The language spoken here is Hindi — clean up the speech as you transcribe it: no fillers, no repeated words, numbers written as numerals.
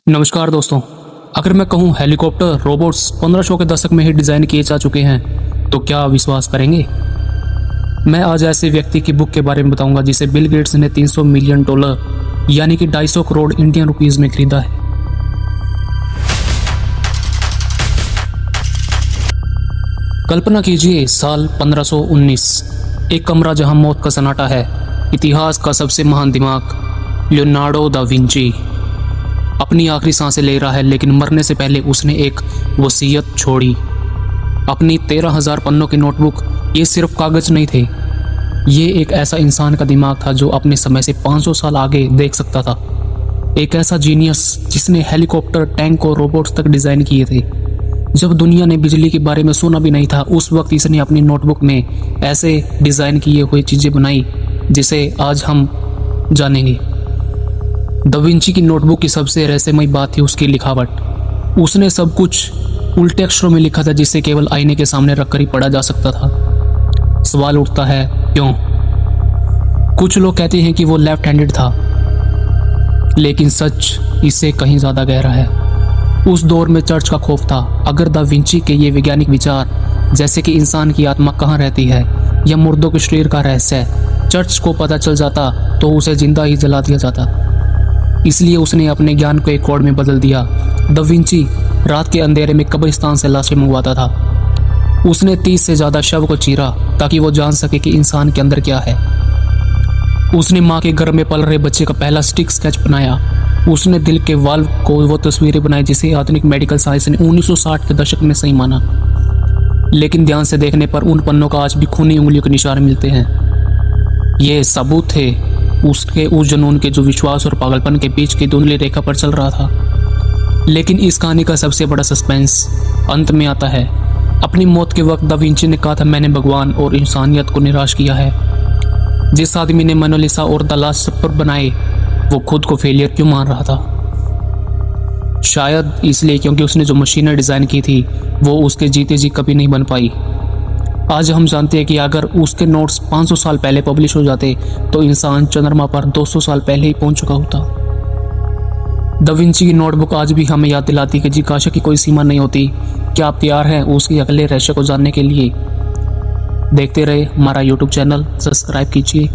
नमस्कार दोस्तों। अगर मैं कहूं हेलीकॉप्टर रोबोट्स 1500 के दशक में ही डिज़ाइन किए जा चुके हैं तो क्या विश्वास करेंगे। मैं आज ऐसे व्यक्ति की बुक के बारे में बताऊंगा जिसे बिल गेट्स ने $300 मिलियन यानी कि 250 करोड़ इंडियन रुपीस में खरीदा है। कल्पना कीजिए साल 1519, एक कमरा जहां मौत का सन्नाटा है। इतिहास का सबसे महान दिमाग लियोनार्डो दा विंची अपनी आखिरी सांसें ले रहा है, लेकिन मरने से पहले उसने एक वसीयत छोड़ी। अपनी 13,000 पन्नों की नोटबुक ये सिर्फ कागज नहीं थे, ये एक ऐसा इंसान का दिमाग था जो अपने समय से 500 साल आगे देख सकता था। एक ऐसा जीनियस जिसने हेलीकॉप्टर, टैंक और रोबोट्स तक डिज़ाइन किए थे। जब दुनिया ने बिजली के बारे में सुना भी नहीं था, उस वक्त इसने अपनी नोटबुक में ऐसे डिज़ाइन किए हुए चीज़ें बनाई जिसे आज हम जानेंगे। दा विंची की नोटबुक की सबसे रहस्यमय बात थी उसकी लिखावट। उसने सब कुछ उल्टे अक्षरों में लिखा था जिसे केवल आईने के सामने रखकर ही पढ़ा जा सकता था। सवाल उठता है, क्यों? कुछ लोग कहते हैं कि वो लेफ्ट हैंडेड था, लेकिन सच इससे कहीं ज़्यादा गहरा है। उस दौर में चर्च का खौफ था। अगर दा विंची के ये वैज्ञानिक विचार, जैसे कि इंसान की आत्मा कहाँ रहती है या मुर्दों के शरीर का रहस्य, चर्च को पता चल जाता तो उसे जिंदा ही जला दिया जाता। इसलिए उसने अपने ज्ञान को एक कोड में बदल दिया। दा विंची रात के अंधेरे में कब्रिस्तान से लाशें मंगवाता था। उसने 30 से ज़्यादा शव को चीरा ताकि वो जान सके कि इंसान के अंदर क्या है। उसने माँ के गर्भ में पल रहे बच्चे का पहला स्टिक स्केच बनाया। उसने दिल के वाल्व को वो तस्वीरें बनाई जिसे आधुनिक मेडिकल साइंस ने 1960 के दशक में सही माना। लेकिन ध्यान से देखने पर उन पन्नों का आज भी खूनी उंगलियों के निशान मिलते हैं। ये सबूत थे उसके उस जुनून के जो विश्वास और पागलपन के बीच की धुंधली रेखा पर चल रहा था। लेकिन इस कहानी का सबसे बड़ा सस्पेंस अंत में आता है। अपनी मौत के वक्त दा विंची ने कहा था, मैंने भगवान और इंसानियत को निराश किया है। जिस आदमी ने मोनालिसा और द लास्ट सपर बनाए वो खुद को फेलियर क्यों मान रहा था? शायद इसलिए क्योंकि उसने जो मशीनें डिज़ाइन की थी वो उसके जीते जी कभी नहीं बन पाई। आज हम जानते हैं कि अगर उसके नोट्स 500 साल पहले पब्लिश हो जाते तो इंसान चंद्रमा पर 200 साल पहले ही पहुंच चुका होता। दा विंची की नोटबुक आज भी हमें याद दिलाती कि जिज्ञासा की कोई सीमा नहीं होती। क्या आप तैयार हैं उसके अगले रहस्य को जानने के लिए? देखते रहे हमारा YouTube चैनल, सब्सक्राइब कीजिए।